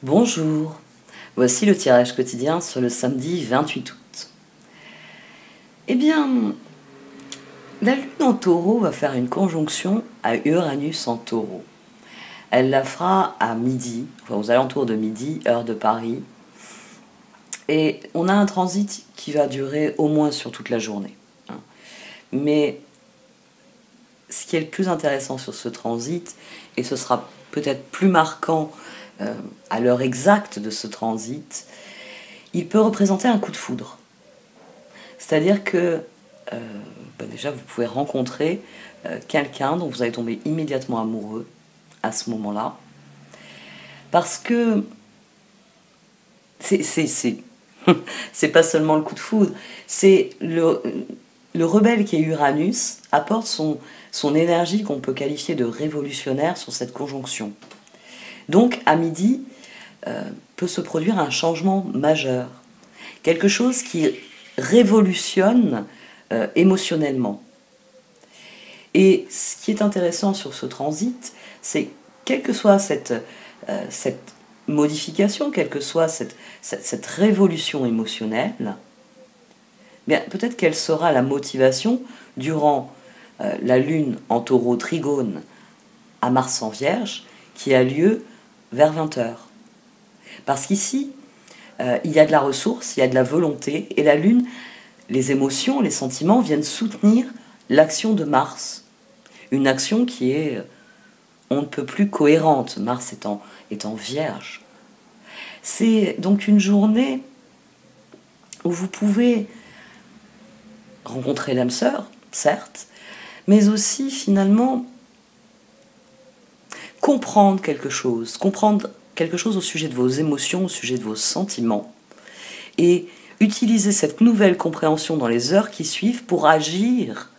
Bonjour, voici le tirage quotidien sur le samedi 28 août. Eh bien, la Lune en Taureau va faire une conjonction à Uranus en Taureau. Elle la fera à midi, enfin aux alentours de midi, heure de Paris. Et on a un transit qui va durer au moins sur toute la journée. Mais ce qui est le plus intéressant sur ce transit, et ce sera peut-être plus marquant à l'heure exacte de ce transit, il peut représenter un coup de foudre. C'est-à-dire que déjà vous pouvez rencontrer quelqu'un dont vous allez tomber immédiatement amoureux à ce moment-là. Parce que c'est pas seulement le coup de foudre, c'est le rebelle qui est Uranus apporte son énergie qu'on peut qualifier de révolutionnaire sur cette conjonction. Donc à midi peut se produire un changement majeur, quelque chose qui révolutionne émotionnellement. Et ce qui est intéressant sur ce transit, c'est quelle que soit cette modification, quelle que soit cette révolution émotionnelle, bien, peut-être quelle sera la motivation durant la Lune en Taureau trigone à Mars en Vierge, qui a lieu vers 20h. Parce qu'ici, il y a de la ressource, il y a de la volonté, et la Lune, les émotions, les sentiments viennent soutenir l'action de Mars. Une action qui est on ne peut plus cohérente, Mars étant Vierge. C'est donc une journée où vous pouvez rencontrer l'âme sœur, certes, mais aussi finalement comprendre quelque chose au sujet de vos émotions, au sujet de vos sentiments, et utiliser cette nouvelle compréhension dans les heures qui suivent pour agir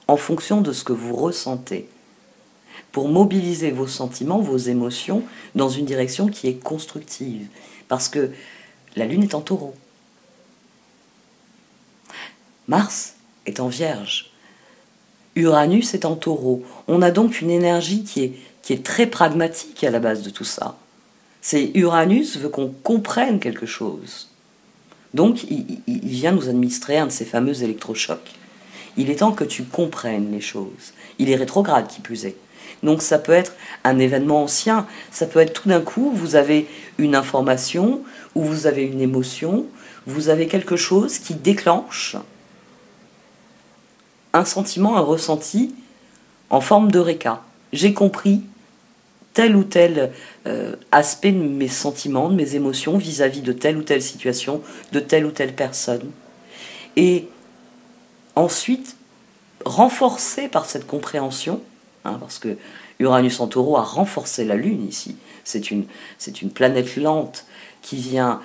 en fonction de ce que vous ressentez, pour mobiliser vos sentiments, vos émotions dans une direction qui est constructive, parce que la Lune est en Taureau. Mars est en Vierge. Uranus est en Taureau. On a donc une énergie qui est très pragmatique à la base de tout ça. C'est Uranus veut qu'on comprenne quelque chose. Donc il vient nous administrer un de ces fameux électrochocs. Il est temps que tu comprennes les choses. Il est rétrograde qui plus est. Donc ça peut être un événement ancien, ça peut être tout d'un coup, vous avez une information, ou vous avez une émotion, vous avez quelque chose qui déclenche un sentiment, un ressenti en forme d'eureka. J'ai compris tel ou tel aspect de mes sentiments, de mes émotions vis-à-vis de telle ou telle situation, de telle ou telle personne. Et ensuite, renforcé par cette compréhension, parce que Uranus en Taureau a renforcé la Lune ici, c'est une planète lente qui vient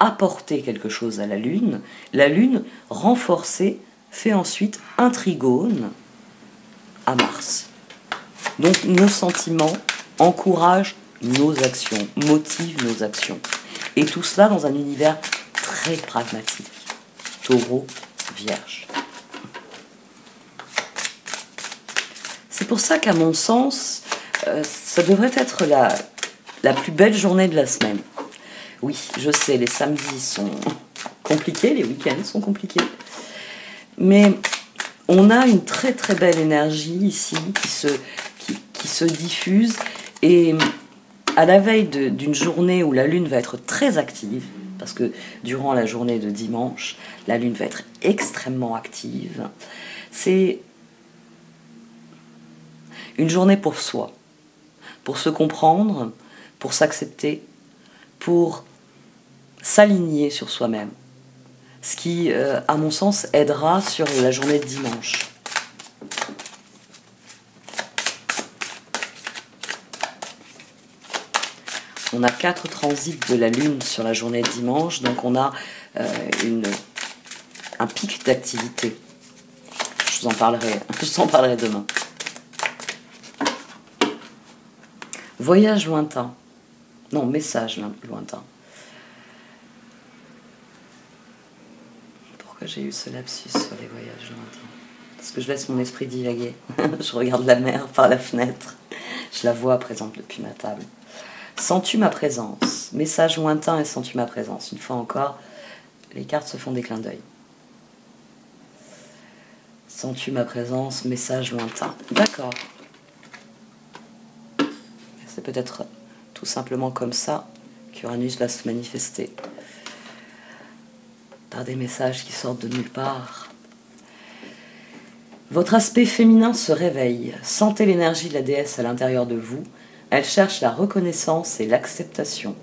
apporter quelque chose à la Lune renforcée fait ensuite un trigone à Mars. Donc nos sentiments encouragent nos actions, motivent nos actions. Et tout cela dans un univers très pragmatique. Taureau, Vierge. C'est pour ça qu'à mon sens, ça devrait être la plus belle journée de la semaine. Oui, je sais, les samedis sont compliqués, les week-ends sont compliqués. Mais on a une très très belle énergie ici qui se diffuse. Et à la veille d'une journée où la Lune va être très active, parce que durant la journée de dimanche, la Lune va être extrêmement active, c'est une journée pour soi, pour se comprendre, pour s'accepter, pour s'aligner sur soi-même. Ce qui, à mon sens, aidera sur la journée de dimanche. On a 4 transits de la Lune sur la journée de dimanche, donc on a un pic d'activité. Je vous en parlerai demain. Voyage lointain. Non, message lointain. Pourquoi j'ai eu ce lapsus sur les voyages lointains? Parce que je laisse mon esprit divaguer. Je regarde la mer par la fenêtre. Je la vois présente depuis ma table. Sens-tu ma présence? Message lointain et sens-tu ma présence? Une fois encore, les cartes se font des clins d'œil. Sens-tu ma présence? Message lointain. D'accord. C'est peut-être tout simplement comme ça qu'Uranus va se manifester. Par des messages qui sortent de nulle part. Votre aspect féminin se réveille. Sentez l'énergie de la déesse à l'intérieur de vous. Elle cherche la reconnaissance et l'acceptation.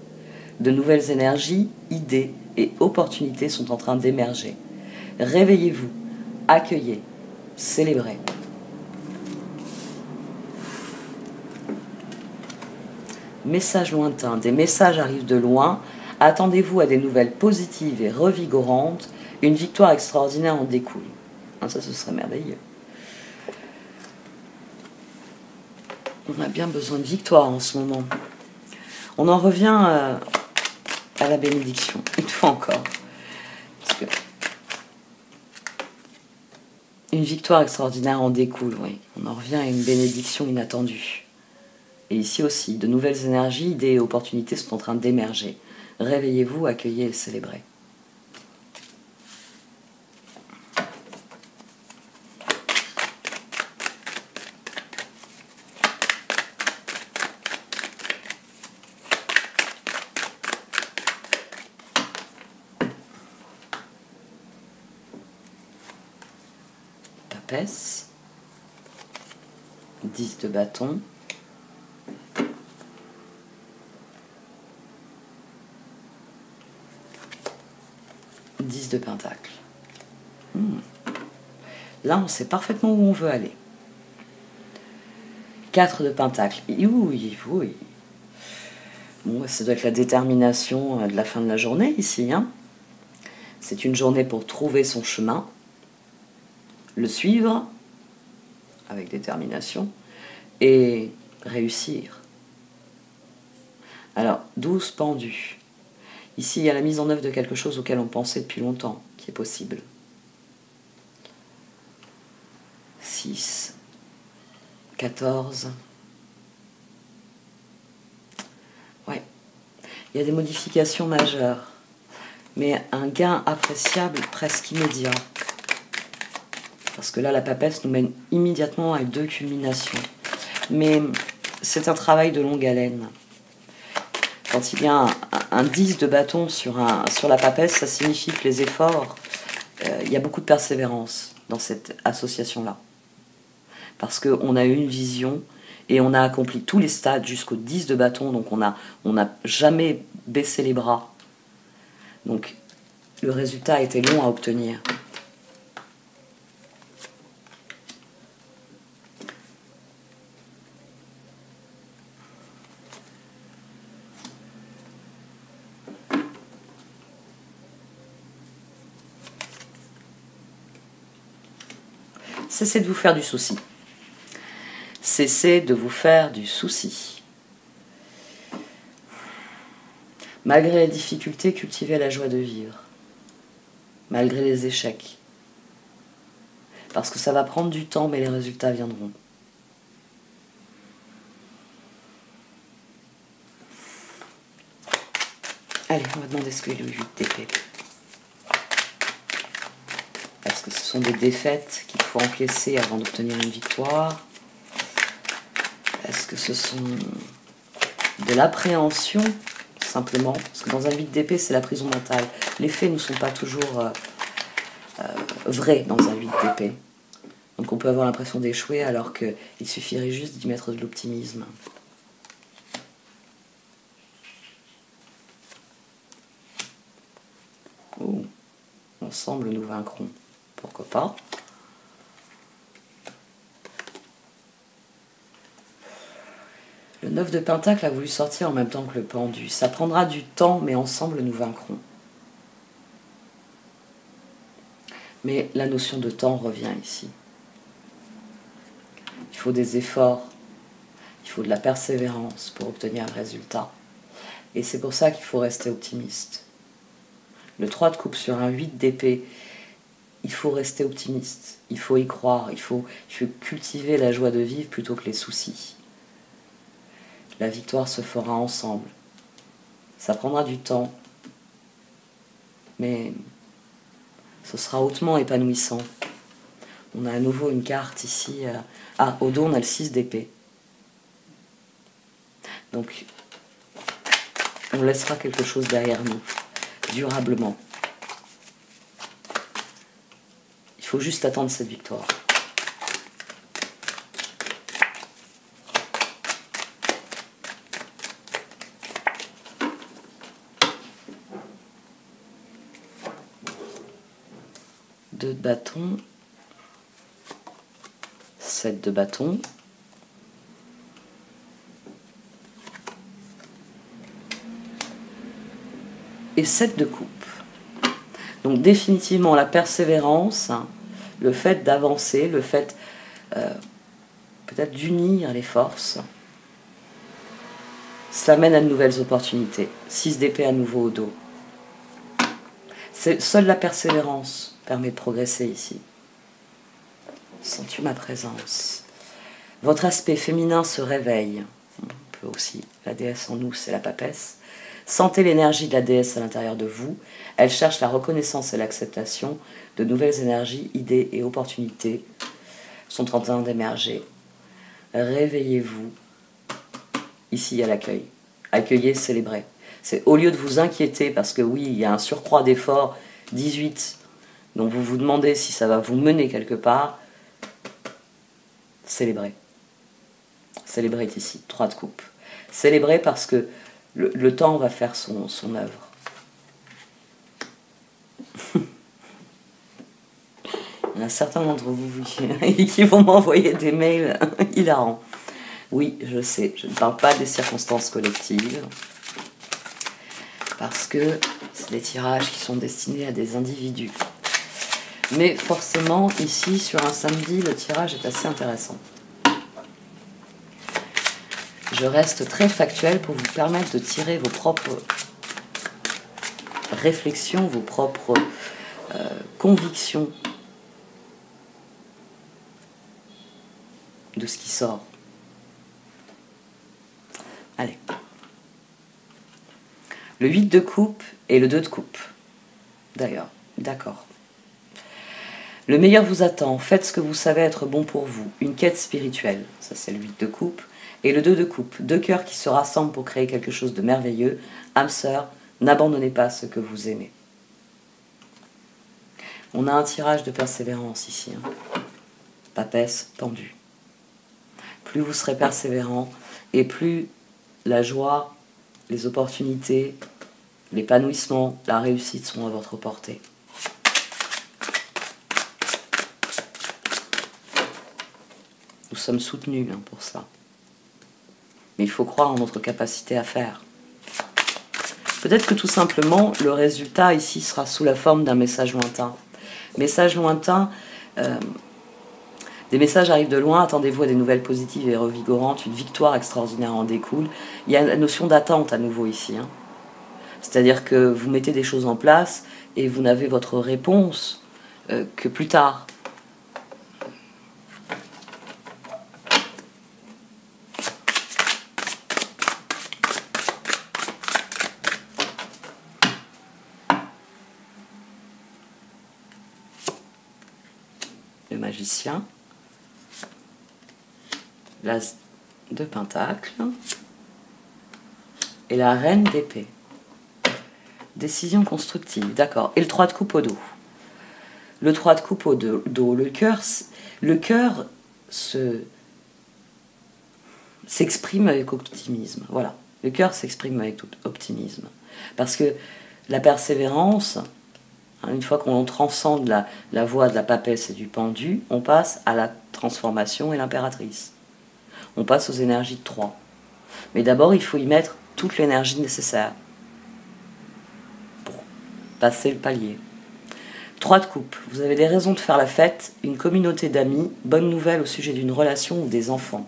De nouvelles énergies, idées et opportunités sont en train d'émerger. Réveillez-vous, accueillez, célébrez. Message lointain, des messages arrivent de loin. Attendez-vous à des nouvelles positives et revigorantes. Une victoire extraordinaire en découle. Ça, ce serait merveilleux. On a bien besoin de victoire en ce moment. On en revient à la bénédiction, une fois encore. Parce que une victoire extraordinaire en découle, oui. On en revient à une bénédiction inattendue. Et ici aussi, de nouvelles énergies, idées et opportunités sont en train d'émerger. Réveillez-vous, accueillez et célébrez. Papesse, 10 de bâton, de pentacle. Là, on sait parfaitement où on veut aller. 4 de pentacle. Oui, oui. Bon, ça doit être la détermination de la fin de la journée ici. Hein. C'est une journée pour trouver son chemin, le suivre avec détermination et réussir. Alors, 12 pendus. Ici, il y a la mise en œuvre de quelque chose auquel on pensait depuis longtemps, qui est possible. 6, 14. Ouais. Il y a des modifications majeures, mais un gain appréciable presque immédiat. Parce que là, la papesse nous mène immédiatement à 2 culminations. Mais c'est un travail de longue haleine. Quand il y a un 10 de bâton sur la papesse, ça signifie que les efforts, il y a beaucoup de persévérance dans cette association-là. Parce qu'on a eu une vision et on a accompli tous les stades jusqu'au 10 de bâton, donc on n'a jamais baissé les bras. Donc le résultat a été long à obtenir. Cessez de vous faire du souci. Cessez de vous faire du souci. Malgré les difficultés, cultivez la joie de vivre. Malgré les échecs. Parce que ça va prendre du temps, mais les résultats viendront. Allez, on va demander ce que est le 8 d'épée. Est-ce que ce sont des défaites qu'il faut encaisser avant d'obtenir une victoire? Est-ce que ce sont de l'appréhension, simplement? Parce que dans un 8 d'épée, c'est la prison mentale. Les faits ne sont pas toujours vrais dans un 8 d'épée. Donc on peut avoir l'impression d'échouer alors qu'il suffirait juste d'y mettre de l'optimisme. Oh, ensemble nous vaincrons. Pourquoi pas? Le 9 de pentacle a voulu sortir en même temps que le pendu. Ça prendra du temps, mais ensemble nous vaincrons. Mais la notion de temps revient ici. Il faut des efforts, il faut de la persévérance pour obtenir un résultat. Et c'est pour ça qu'il faut rester optimiste. Le 3 de coupe sur un 8 d'épée, il faut rester optimiste, il faut y croire, il faut cultiver la joie de vivre plutôt que les soucis. La victoire se fera ensemble. Ça prendra du temps, mais ce sera hautement épanouissant. On a à nouveau une carte ici. Ah, au dos, on a le 6 d'épée. Donc, on laissera quelque chose derrière nous, durablement. Il faut juste attendre cette victoire. Deux de bâton, 7 de bâton, et 7 de coupe. Donc définitivement la persévérance, le fait d'avancer, le fait peut-être d'unir les forces, cela mène à de nouvelles opportunités. 6 d'épée à nouveau au dos. Seule la persévérance permet de progresser ici. Sens-tu ma présence? Votre aspect féminin se réveille. On peut aussi, la déesse en nous, c'est la papesse. Sentez l'énergie de la déesse à l'intérieur de vous. Elle cherche la reconnaissance et l'acceptation. De nouvelles énergies, idées et opportunités sont en train d'émerger. Réveillez-vous. Ici, il y a l'accueil. Accueillez, célébrez. C'est au lieu de vous inquiéter, parce que oui, il y a un surcroît d'efforts, 18, donc vous vous demandez si ça va vous mener quelque part, célébrez. Célébrez ici, 3 de coupe. Célébrez parce que le temps va faire son œuvre. Il y en a certains d'entre vous qui vont m'envoyer des mails hilarants. Oui, je sais, je ne parle pas des circonstances collectives, parce que c'est des tirages qui sont destinés à des individus. Mais forcément, ici, sur un samedi, le tirage est assez intéressant. Je reste très factuel pour vous permettre de tirer vos propres réflexions, vos propres convictions de ce qui sort. Allez. Le 8 de coupe et le 2 de coupe. D'ailleurs, d'accord. Le meilleur vous attend. Faites ce que vous savez être bon pour vous. Une quête spirituelle. Ça, c'est le 8 de coupe. Et le 2 de coupe. Deux cœurs qui se rassemblent pour créer quelque chose de merveilleux. Âme sœur, n'abandonnez pas ce que vous aimez. On a un tirage de persévérance ici. Papesse, pendu. Plus vous serez persévérant et plus la joie, les opportunités, l'épanouissement, la réussite sont à votre portée. Nous sommes soutenus pour ça. Mais il faut croire en notre capacité à faire. Peut-être que tout simplement, le résultat ici sera sous la forme d'un message lointain. Message lointain, des messages arrivent de loin, attendez-vous à des nouvelles positives et revigorantes, une victoire extraordinaire en découle. Il y a la notion d'attente à nouveau ici. C'est-à-dire que vous mettez des choses en place et vous n'avez votre réponse que plus tard. Le magicien, l'as de pentacle et la reine d'épée. Décision constructive, d'accord. Et le 3 de coupe au dos. Le 3 de coupe au dos, le cœur s'exprime avec optimisme. Voilà, le cœur s'exprime avec optimisme. Parce que la persévérance, une fois qu'on transcende la voie de la papesse et du pendu, on passe à la transformation et l'impératrice. On passe aux énergies de 3. Mais d'abord, il faut y mettre toute l'énergie nécessaire pour passer le palier. 3 de coupe. Vous avez des raisons de faire la fête, une communauté d'amis, bonne nouvelle au sujet d'une relation ou des enfants.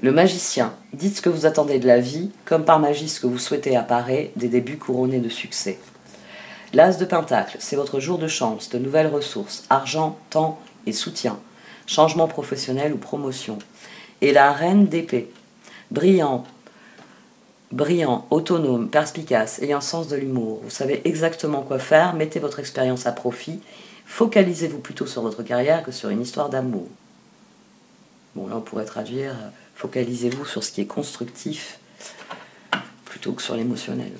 Le magicien. Dites ce que vous attendez de la vie, comme par magie ce que vous souhaitez apparaît, des débuts couronnés de succès. L'as de pentacle, c'est votre jour de chance, de nouvelles ressources, argent, temps et soutien, changement professionnel ou promotion. Et la reine d'épée. Brillant, autonome, perspicace, ayant sens de l'humour. Vous savez exactement quoi faire, mettez votre expérience à profit. Focalisez-vous plutôt sur votre carrière que sur une histoire d'amour. Bon, là on pourrait traduire, focalisez-vous sur ce qui est constructif plutôt que sur l'émotionnel.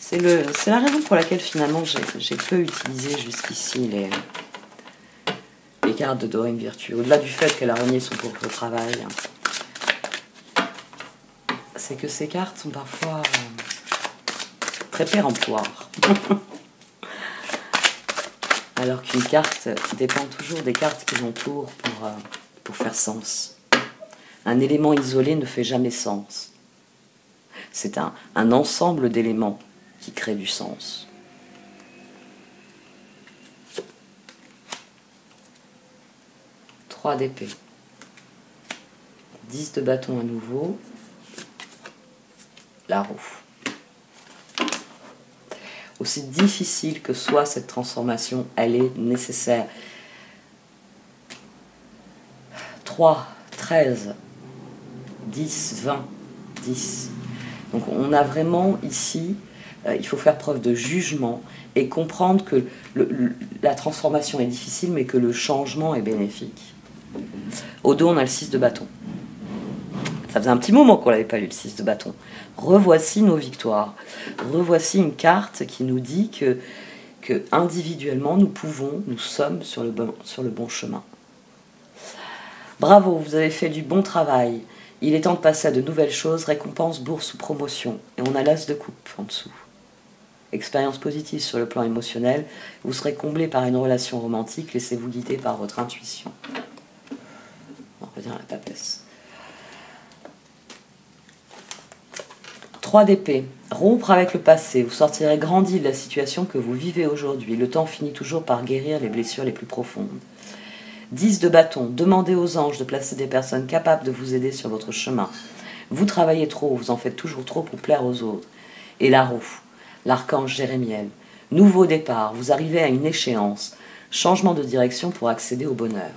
C'est la raison pour laquelle finalement j'ai peu utilisé jusqu'ici les cartes de Dorine Virtue. Au-delà du fait qu'elle a renié son propre travail, c'est que ces cartes sont parfois très péremptoires. Alors qu'une carte dépend toujours des cartes qui l'entourent pour faire sens. Un élément isolé ne fait jamais sens. C'est un ensemble d'éléments qui crée du sens. Trois d'épée. 10 de bâton à nouveau. La roue. Aussi difficile que soit cette transformation, elle est nécessaire. 3, 13, 10, 20, 10. Donc on a vraiment ici, il faut faire preuve de jugement et comprendre que la transformation est difficile, mais que le changement est bénéfique. Au dos, on a le 6 de bâton. Ça faisait un petit moment qu'on n'avait pas eu le 6 de bâton. Revoici nos victoires. Revoici une carte qui nous dit que individuellement, nous sommes sur le bon chemin. Bravo, vous avez fait du bon travail. Il est temps de passer à de nouvelles choses, récompense, bourse ou promotion. Et on a l'as de coupe en dessous. Expérience positive sur le plan émotionnel. Vous serez comblé par une relation romantique. Laissez-vous guider par votre intuition. On va dire la papesse. 3 d'épée. Rompre avec le passé. Vous sortirez grandi de la situation que vous vivez aujourd'hui. Le temps finit toujours par guérir les blessures les plus profondes. 10 de bâton. Demandez aux anges de placer des personnes capables de vous aider sur votre chemin. Vous travaillez trop, vous en faites toujours trop pour plaire aux autres. Et la roue. L'archange Jérémiel. Nouveau départ. Vous arrivez à une échéance. Changement de direction pour accéder au bonheur.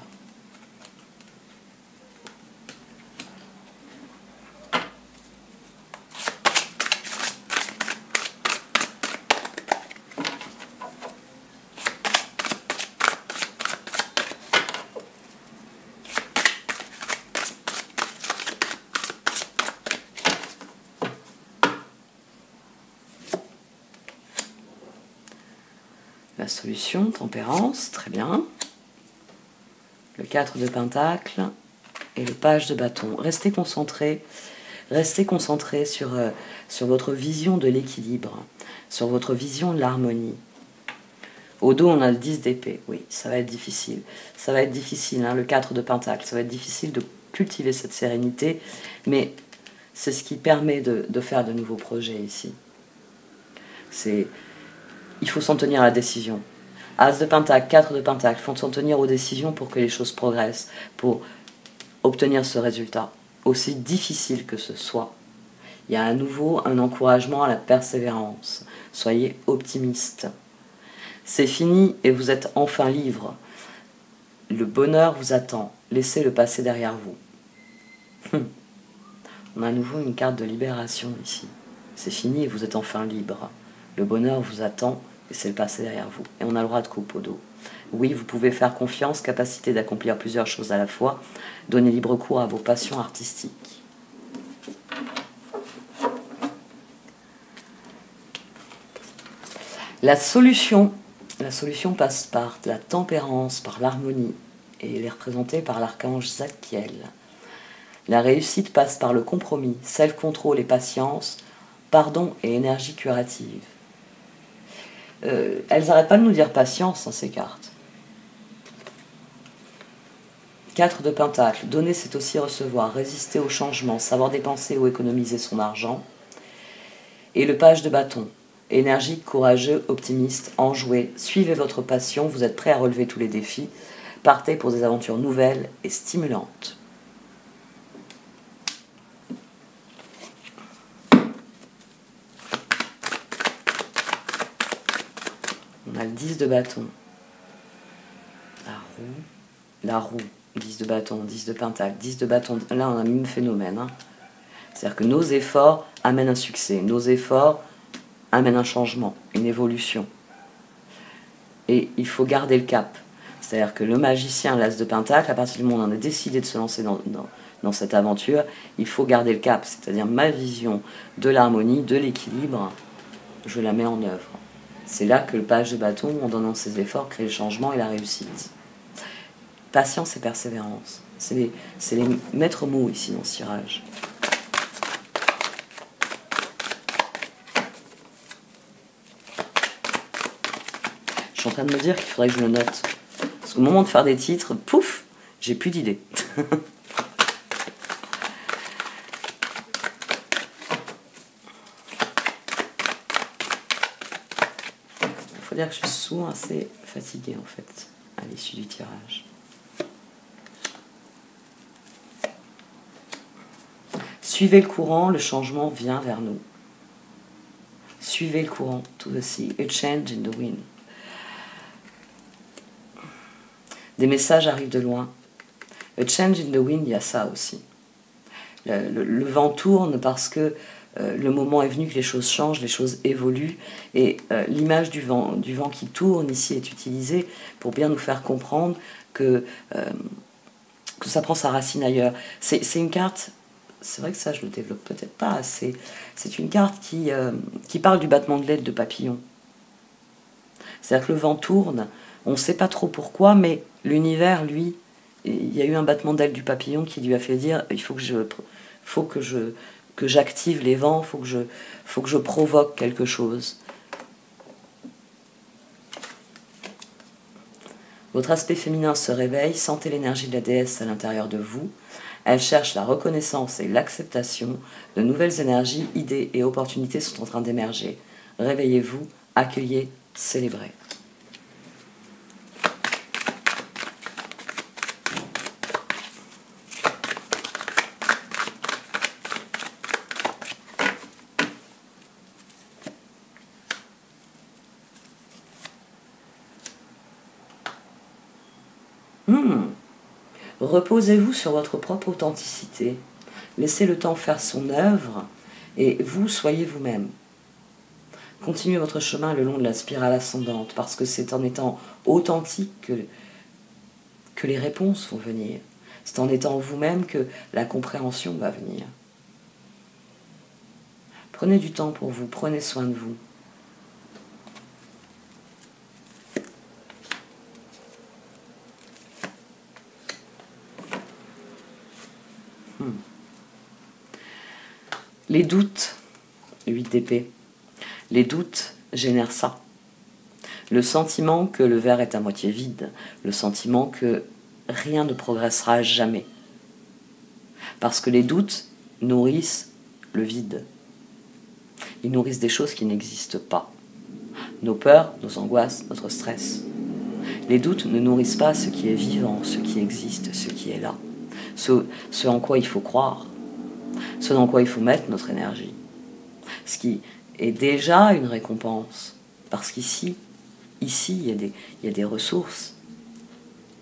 La solution, tempérance, très bien. Le 4 de pentacle et le page de bâton. Restez concentrés sur votre vision de l'équilibre, sur votre vision de l'harmonie. Au dos, on a le 10 d'épée. Oui, ça va être difficile. Ça va être difficile, hein, le 4 de pentacle. Ça va être difficile de cultiver cette sérénité, mais c'est ce qui permet de faire de nouveaux projets ici. Il faut s'en tenir à la décision. As de pentacle, 4 de pentacle, il faut s'en tenir aux décisions pour que les choses progressent, pour obtenir ce résultat. Aussi difficile que ce soit, il y a à nouveau un encouragement à la persévérance. Soyez optimistes. C'est fini et vous êtes enfin libre. Le bonheur vous attend. Laissez le passé derrière vous. On a à nouveau une carte de libération ici. C'est fini et vous êtes enfin libre. Le bonheur vous attend et c'est le passé derrière vous. Et on a le roi de coupe au dos. Oui, vous pouvez faire confiance, capacité d'accomplir plusieurs choses à la fois. Donnez libre cours à vos passions artistiques. La solution passe par la tempérance, par l'harmonie, et elle est représentée par l'archange Zadkiel. La réussite passe par le compromis, self-control et patience, pardon et énergie curative. Elles n'arrêtent pas de nous dire patience, hein, ces cartes. 4 de pentacle, donner c'est aussi recevoir, résister au changement, savoir dépenser ou économiser son argent. Et le page de bâton, énergique, courageux, optimiste, enjoué, suivez votre passion, vous êtes prêt à relever tous les défis, partez pour des aventures nouvelles et stimulantes. On a le 10 de bâton. La roue. 10 de bâton, 10 de pentacle, 10 de bâton. Là, on a le même phénomène. Hein. C'est-à-dire que nos efforts amènent un succès. Nos efforts amènent un changement, une évolution. Et il faut garder le cap. C'est-à-dire que le magicien, l'as de pentacle, à partir du moment où on a décidé de se lancer dans cette aventure, il faut garder le cap. C'est-à-dire ma vision de l'harmonie, de l'équilibre, je la mets en œuvre. C'est là que le page de bâton, en donnant ses efforts, crée le changement et la réussite. Patience et persévérance. C'est les maîtres mots ici dans ce tirage. Je suis en train de me dire qu'il faudrait que je le note. Parce qu'au moment de faire des titres, pouf, j'ai plus d'idées. Il faut dire que je suis souvent assez fatiguée en fait, à l'issue du tirage. Suivez le courant, le changement vient vers nous. Suivez le courant, to the sea, a change in the wind. Des messages arrivent de loin. A change in the wind, il y a ça aussi. Le vent tourne parce que le moment est venu que les choses changent, les choses évoluent. Et l'image du vent qui tourne ici est utilisée pour bien nous faire comprendre que ça prend sa racine ailleurs. C'est une carte, c'est vrai que ça je le développe peut-être pas assez, c'est une carte qui parle du battement de l'aile de papillon. C'est-à-dire que le vent tourne, on ne sait pas trop pourquoi, mais l'univers, lui, il y a eu un battement d'aile du papillon qui lui a fait dire il faut que j'active les vents, faut que je provoque quelque chose. Votre aspect féminin se réveille, sentez l'énergie de la déesse à l'intérieur de vous. Elle cherche la reconnaissance et l'acceptation. De nouvelles énergies, idées et opportunités sont en train d'émerger. Réveillez-vous, accueillez, célébrez. Reposez-vous sur votre propre authenticité. Laissez le temps faire son œuvre et vous, soyez vous-même. Continuez votre chemin le long de la spirale ascendante parce que c'est en étant authentique que les réponses vont venir. C'est en étant vous-même que la compréhension va venir. Prenez du temps pour vous, prenez soin de vous. Les doutes, 8 d'épée, les doutes génèrent ça. Le sentiment que le verre est à moitié vide, le sentiment que rien ne progressera jamais. Parce que les doutes nourrissent le vide. Ils nourrissent des choses qui n'existent pas. Nos peurs, nos angoisses, notre stress. Les doutes ne nourrissent pas ce qui est vivant, ce qui existe, ce qui est là. Ce en quoi il faut croire. Ce dans quoi il faut mettre notre énergie. Ce qui est déjà une récompense. Parce qu'ici, il y a des ressources.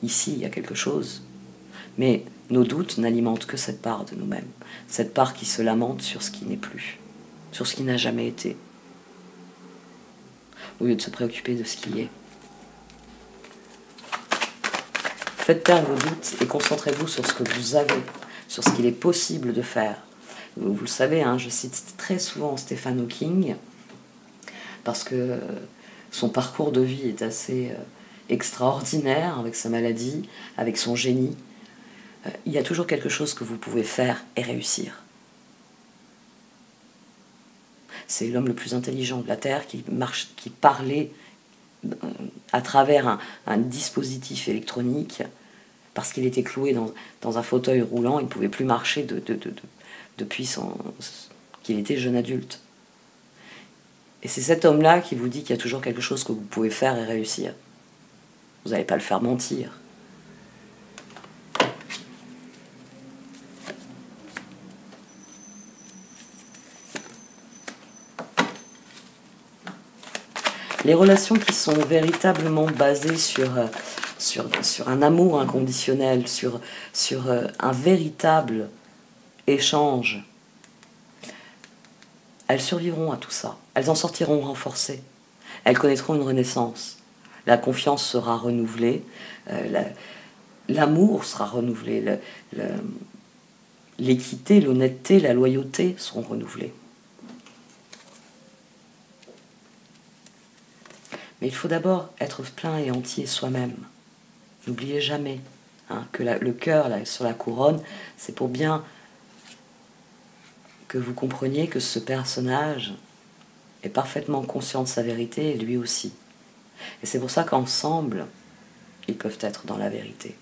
Ici, il y a quelque chose. Mais nos doutes n'alimentent que cette part de nous-mêmes. Cette part qui se lamente sur ce qui n'est plus. Sur ce qui n'a jamais été. Au lieu de se préoccuper de ce qui est. Faites taire vos doutes et concentrez-vous sur ce que vous avez, sur ce qu'il est possible de faire. Vous le savez, hein, je cite très souvent Stephen Hawking, parce que son parcours de vie est assez extraordinaire, avec sa maladie, avec son génie. Il y a toujours quelque chose que vous pouvez faire et réussir. C'est l'homme le plus intelligent de la Terre qui parlait à travers un dispositif électronique, parce qu'il était cloué dans un fauteuil roulant, il ne pouvait plus marcher depuis qu'il était jeune adulte. Et c'est cet homme-là qui vous dit qu'il y a toujours quelque chose que vous pouvez faire et réussir. Vous n'allez pas le faire mentir. Les relations qui sont véritablement basées sur sur un amour inconditionnel, sur un véritable échange, elles survivront à tout ça. Elles en sortiront renforcées. Elles connaîtront une renaissance. La confiance sera renouvelée, l'amour sera renouvelé, l'équité, l'honnêteté, la loyauté seront renouvelées. Mais il faut d'abord être plein et entier soi-même. N'oubliez jamais que le cœur là, sur la couronne, c'est pour bien que vous compreniez que ce personnage est parfaitement conscient de sa vérité et lui aussi. Et c'est pour ça qu'ensemble, ils peuvent être dans la vérité.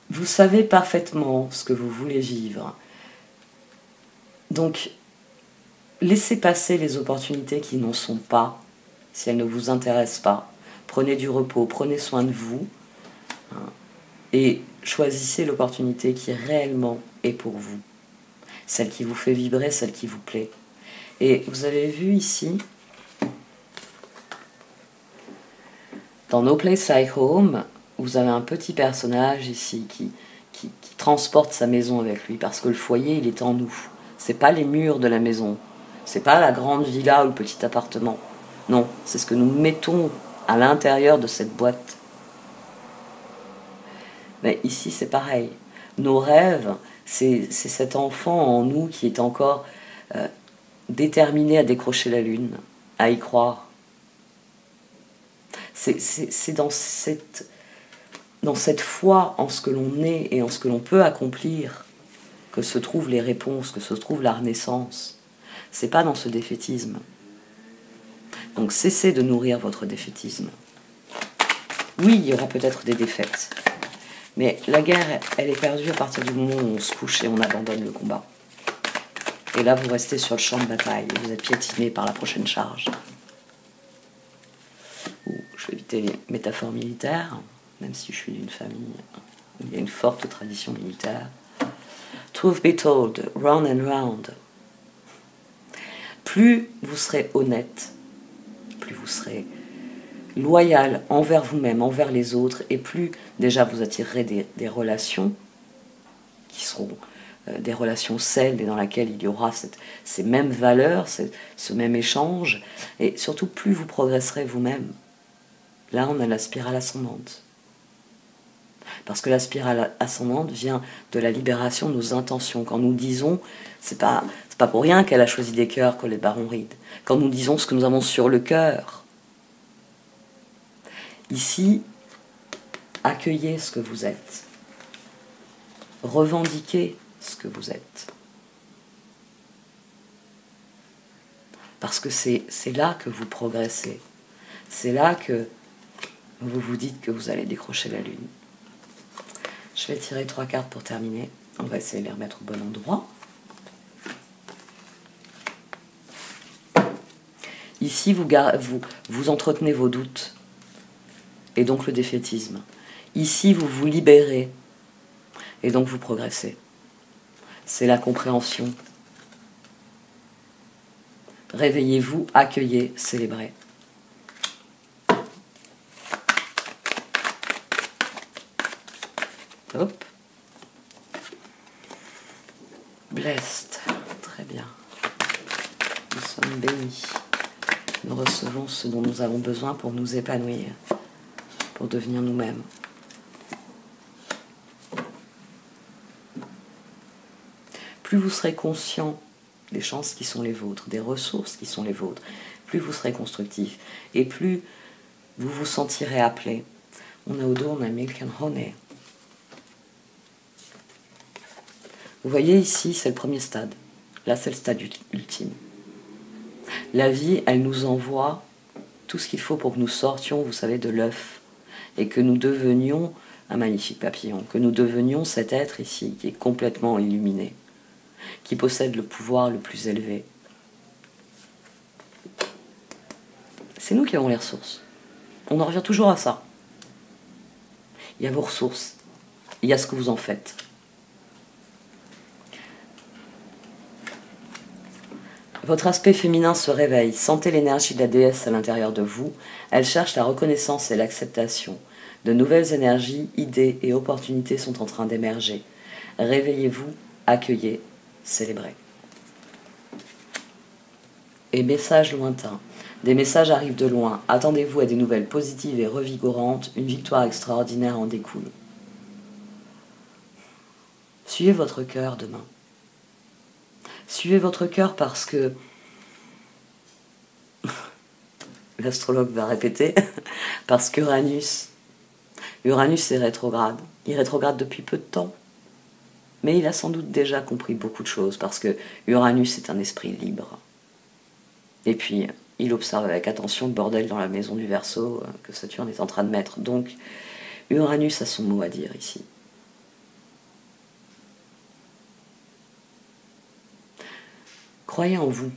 Vous savez parfaitement ce que vous voulez vivre. Donc, laissez passer les opportunités qui n'en sont pas, si elles ne vous intéressent pas. Prenez du repos, prenez soin de vous, et choisissez l'opportunité qui réellement est pour vous. Celle qui vous fait vibrer, celle qui vous plaît. Et vous avez vu ici, dans No Place Like Home, vous avez un petit personnage ici qui transporte sa maison avec lui, parce que le foyer, il est en nous. C'est pas les murs de la maison, c'est pas la grande villa ou le petit appartement. Non, c'est ce que nous mettons à l'intérieur de cette boîte. Mais ici, c'est pareil. Nos rêves, c'est cet enfant en nous qui est encore déterminé à décrocher la lune, à y croire. C'est dans cette foi en ce que l'on est et en ce que l'on peut accomplir que se trouvent les réponses, que se trouve la renaissance. C'est pas dans ce défaitisme. Donc cessez de nourrir votre défaitisme. Oui, il y aura peut-être des défaites. Mais la guerre, elle est perdue à partir du moment où on se couche et on abandonne le combat. Et là, vous restez sur le champ de bataille et vous êtes piétiné par la prochaine charge. Je vais éviter les métaphores militaires, même si je suis d'une famille où il y a une forte tradition militaire. Truth be told, round and round. Plus vous serez honnête, plus vous serez loyal envers vous-même, envers les autres, et plus déjà vous attirerez des relations qui seront des relations saines et dans lesquelles il y aura ces mêmes valeurs, ce même échange, et surtout plus vous progresserez vous-même. Là, on a la spirale ascendante. Parce que la spirale ascendante vient de la libération de nos intentions. Quand nous disons, c'est pas pour rien qu'elle a choisi des cœurs que les barons Reed. Quand nous disons ce que nous avons sur le cœur. Ici, accueillez ce que vous êtes. Revendiquez ce que vous êtes. Parce que c'est là que vous progressez. C'est là que vous vous dites que vous allez décrocher la lune. Je vais tirer 3 cartes pour terminer. On va essayer de les remettre au bon endroit. Ici, vous entretenez vos doutes. Et donc le défaitisme. Ici, vous vous libérez. Et donc vous progressez. C'est la compréhension. Réveillez-vous, accueillez, célébrez. Hop. Blessed. Très bien. Nous sommes bénis. Nous recevons ce dont nous avons besoin pour nous épanouir, pour devenir nous-mêmes. Plus vous serez conscient des chances qui sont les vôtres, des ressources qui sont les vôtres, plus vous serez constructif et plus vous vous sentirez appelé. On a au dos, on a Milk and Honey. Vous voyez ici, c'est le premier stade. Là, c'est le stade ultime. La vie, elle nous envoie tout ce qu'il faut pour que nous sortions, vous savez, de l'œuf. Et que nous devenions un magnifique papillon. Que nous devenions cet être ici, qui est complètement illuminé. Qui possède le pouvoir le plus élevé. C'est nous qui avons les ressources. On en revient toujours à ça. Il y a vos ressources. Il y a ce que vous en faites. Votre aspect féminin se réveille. Sentez l'énergie de la déesse à l'intérieur de vous. Elle cherche la reconnaissance et l'acceptation. De nouvelles énergies, idées et opportunités sont en train d'émerger. Réveillez-vous, accueillez, célébrez. Et messages lointains. Des messages arrivent de loin. Attendez-vous à des nouvelles positives et revigorantes. Une victoire extraordinaire en découle. Suivez votre cœur demain. Suivez votre cœur parce que l'astrologue va répéter, parce qu'Uranus est rétrograde. Il rétrograde depuis peu de temps, mais il a sans doute déjà compris beaucoup de choses, parce que Uranus est un esprit libre. Et puis, il observe avec attention le bordel dans la maison du Verseau que Saturne est en train de mettre. Donc, Uranus a son mot à dire ici. Croyez en vous.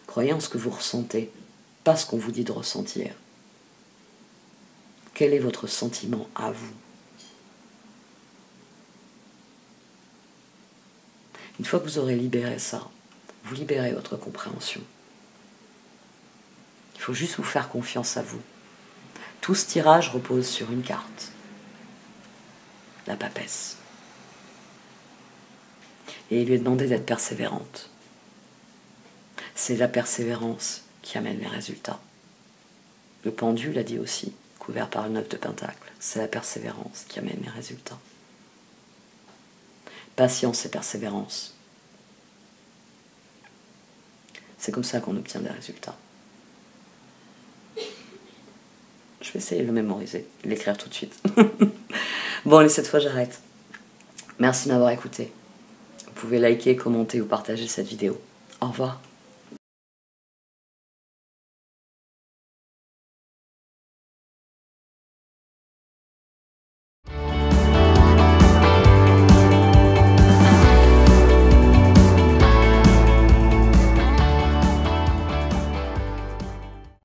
Croyez en ce que vous ressentez, pas ce qu'on vous dit de ressentir. Quel est votre sentiment à vous? Une fois que vous aurez libéré ça, vous libérez votre compréhension. Il faut juste vous faire confiance à vous. Tout ce tirage repose sur une carte. La papesse. Et il lui est demandé d'être persévérante. C'est la persévérance qui amène les résultats. Le pendule a dit aussi, couvert par le 9 de Pentacle, c'est la persévérance qui amène les résultats. Patience et persévérance. C'est comme ça qu'on obtient des résultats. Je vais essayer de le mémoriser, de l'écrire tout de suite. Bon, allez, cette fois j'arrête. Merci de m'avoir écouté. Vous pouvez liker, commenter ou partager cette vidéo. Au revoir.